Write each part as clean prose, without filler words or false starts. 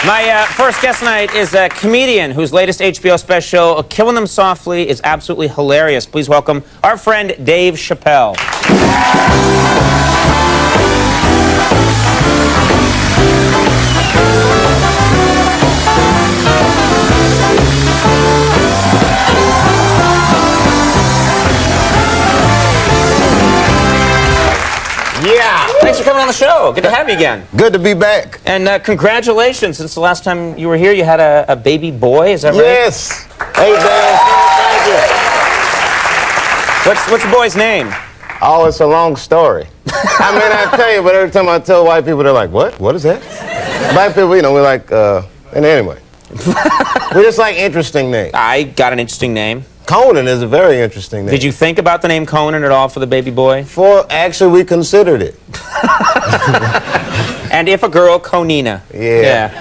My first guest tonight is a comedian whose latest HBO special, Killing Them Softly, is absolutely hilarious. Please welcome our friend Dave Chappelle. Yeah. Thanks for coming on the show. Good to have you again. Good to be back. And congratulations. Since the last time you were here, you had a baby boy. Is that right? Yes. Hey, Dale. Thank you. What's the boy's name? Oh, it's a long story. I mean, I tell you, but every time I tell white people, they're like, what? What is that? Black people, you know, we're like, and anyway. We just like interesting names. I got an interesting name. Conan is a very interesting name. Did you think about the name Conan at all for the baby boy? Actually, we considered it. And if a girl, Conina. Yeah,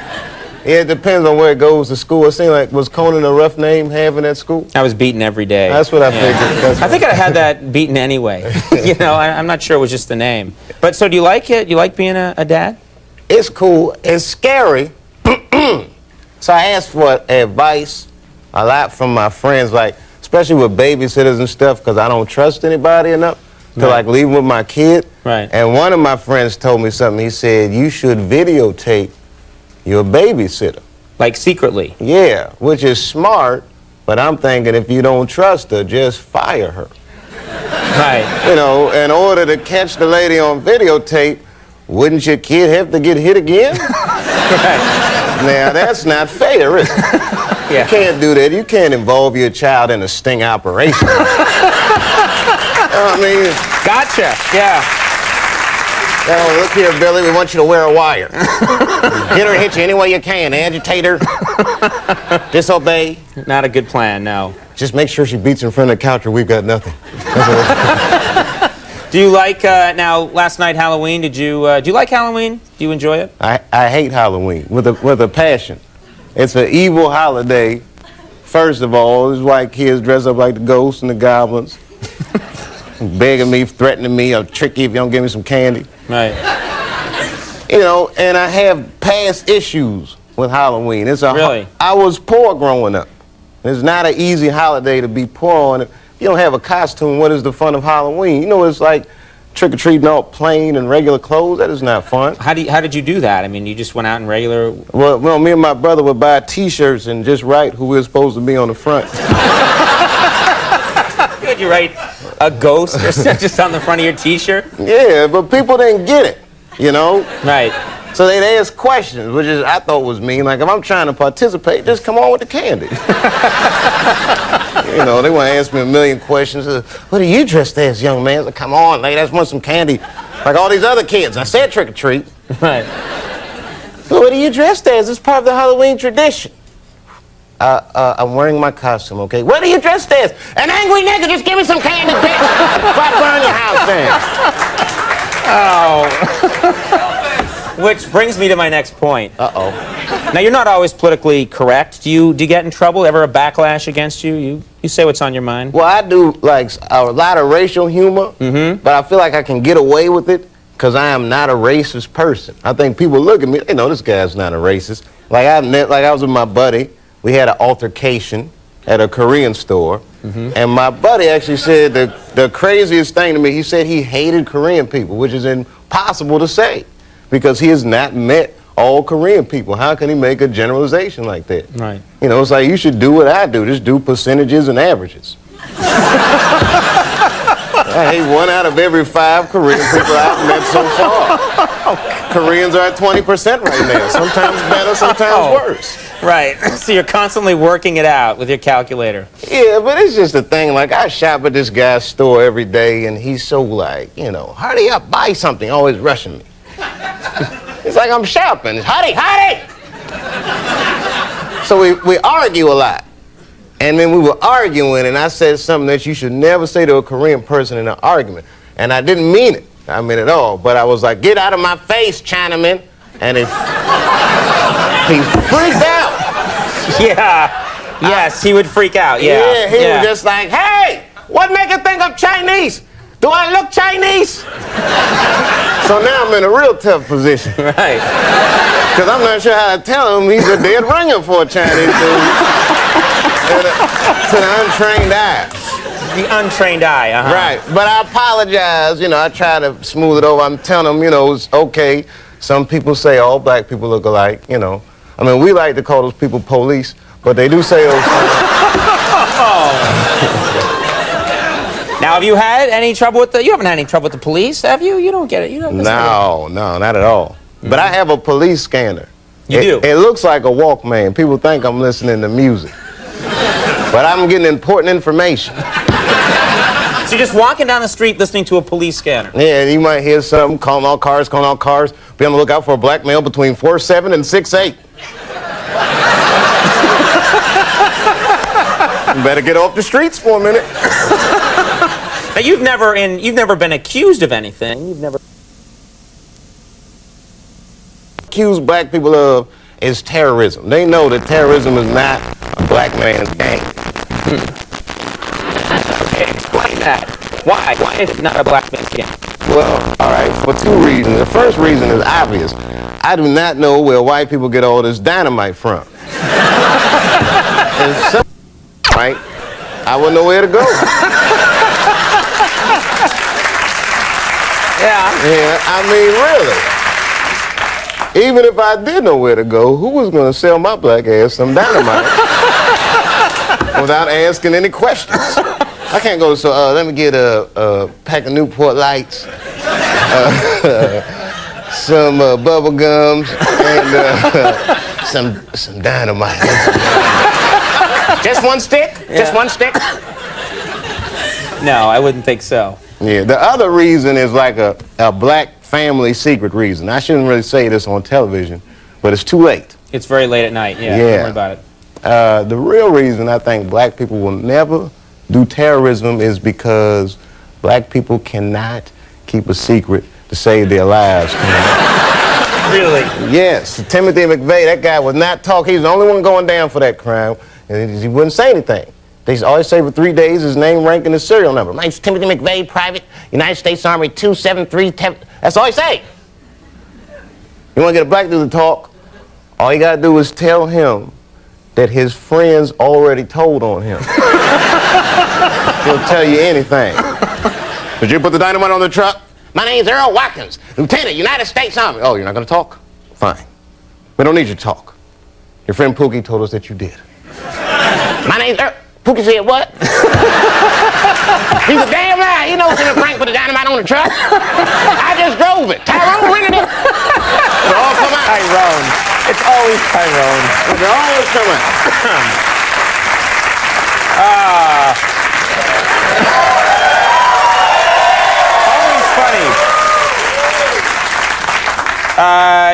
it depends on where it goes to school. It seemed like, was Conan a rough name having at school? I was beaten every day. That's what I figured. I think I had that beaten anyway. You know, I'm not sure it was just the name. But so do you like it? You like being a dad? It's cool. It's scary. So I asked for advice a lot from my friends, like, especially with babysitters and stuff, because I don't trust anybody enough to like leave with my kid. Right. And one of my friends told me something. He said, you should videotape your babysitter. Like secretly? Yeah, which is smart, but I'm thinking if you don't trust her, just fire her. Right. You know, in order to catch the lady on videotape, wouldn't your kid have to get hit again? Right. Now, that's not fair, is it? Yeah. You can't do that. You can't involve your child in a sting operation. I mean... Gotcha, yeah. Oh, look here, Billy, we want you to wear a wire. Hit her, hit you any way you can. Agitate her. Disobey. Not a good plan, no. Just make sure she beats in front of the couch or we've got nothing. Do you like, now, last night, Halloween, do you like Halloween? Do you enjoy it? I hate Halloween with a passion. It's an evil holiday. First of all, these white kids dress up like the ghosts and the goblins. Begging me, threatening me, I'll trick you if you don't give me some candy. Right. You know, and I have past issues with Halloween. Really? I was poor growing up. It's not an easy holiday to be poor on. If you don't have a costume, what is the fun of Halloween? You know, it's like trick-or-treating all plain and regular clothes. That is not fun. How did you do that? I mean, you just went out in regular... Well, me and my brother would buy T-shirts and just write who we were supposed to be on the front. Could you write a ghost or something just on the front of your T-shirt? Yeah, but people didn't get it, you know? Right. So they'd ask questions, which I thought was mean. Like, if I'm trying to participate, just come on with the candy. You know, they want to ask me a million questions. What are you dressed as, young man? I said, come on, lady, I just want some candy. Like all these other kids. I said trick or treat. Right. Well, what are you dressed as? It's part of the Halloween tradition. I'm wearing my costume, okay? What are you dressed as? An angry nigga, just give me some candy, bitch. Before I burn your house down. Oh. Which brings me to my next point. Uh-oh. Now, you're not always politically correct. Do you get in trouble? Ever a backlash against you? You say what's on your mind? Well, I do, like, a lot of racial humor, but I feel like I can get away with it because I am not a racist person. I think people look at me, they know this guy's not a racist. Like, I was with my buddy. We had an altercation at a Korean store, and my buddy actually said the craziest thing to me. He said he hated Korean people, which is impossible to say because he has not met all Korean people. How can he make a generalization like that? Right. You know, it's like you should do what I do. Just do percentages and averages. I hate 1 out of every 5 Korean people I've met so far. Koreans are at 20% right now. Sometimes better, sometimes worse. Right. So you're constantly working it out with your calculator. Yeah, but it's just a thing. Like, I shop at this guy's store every day, and he's so like, you know, hurry up, buy something, always rushing me. It's like I'm shopping. Hurry, hurry! So we argue a lot. And then we were arguing, and I said something that you should never say to a Korean person in an argument. And I didn't mean it. I mean it all. But I was like, get out of my face, Chinaman. And he freaked out. Yeah. Yes, he would freak out. Yeah. Yeah, he was just like, hey, what make you think I'm Chinese? Do I look Chinese? So now I'm in a real tough position. Right. Because I'm not sure how to tell him he's a dead ringer for a Chinese dude. To the untrained eye. The untrained eye, Right. But I apologize. You know, I try to smooth it over. I'm telling him, you know, it's okay. Some people say all black people look alike, you know. I mean, we like to call those people police, but they do say those things. Now, have you had any trouble with you haven't had any trouble with the police, have you? You don't get it. You don't. No, not at all. But I have a police scanner. You do? It looks like a Walkman. People think I'm listening to music. But I'm getting important information. So you're just walking down the street listening to a police scanner. Yeah, you might hear something, calling all cars. Be on the lookout for a black male between 4'7" and 6'8". You better get off the streets for a minute. Now, you've never been accused of anything. You've never accused black people of is terrorism. They know that terrorism is not a black man's game. Okay, explain that. Why? Why is it not a black man's game? Well, all right, for two reasons. The first reason is obvious. I do not know where white people get all this dynamite from. And some, right, I wouldn't know where to go. Yeah, I mean, really. Even if I did know where to go, who was going to sell my black ass some dynamite without asking any questions? I can't go, so let me get a pack of Newport Lights, some bubble gums, and some dynamite. Just one stick? Yeah. Just one stick? No, I wouldn't think so. Yeah, the other reason is like a black family secret reason. I shouldn't really say this on television, but it's too late. It's very late at night, yeah. Don't worry about it. The real reason I think black people will never do terrorism is because black people cannot keep a secret to save their lives. Really? Yes. Timothy McVeigh, that guy would not talk. He's the only one going down for that crime, and he wouldn't say anything. They always say for 3 days his name, rank, and his serial number. My name's Timothy McVeigh, Private, United States Army 273. That's all he say. You want to get a black dude to talk? All you got to do is tell him that his friends already told on him. He'll tell you anything. Did you put the dynamite on the truck? My name's Earl Watkins, Lieutenant, United States Army. Oh, you're not going to talk? Fine. We don't need you to talk. Your friend Pookie told us that you did. My name's Earl. Pookie said what? He's a damn liar. He knows Senator Frank put the dynamite on the truck. I just drove it. Tyrone rented it. It'll all come out. Tyrone. It's always Tyrone. It'll always come out. Always funny.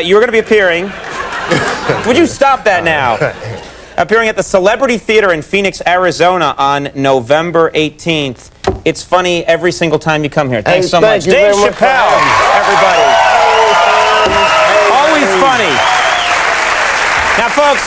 You were going to be appearing. Would you stop that now? Appearing at the Celebrity Theater in Phoenix, Arizona on November 18th. It's funny every single time you come here. Thanks so much. Dave Chappelle, everybody. Always funny. Now, folks,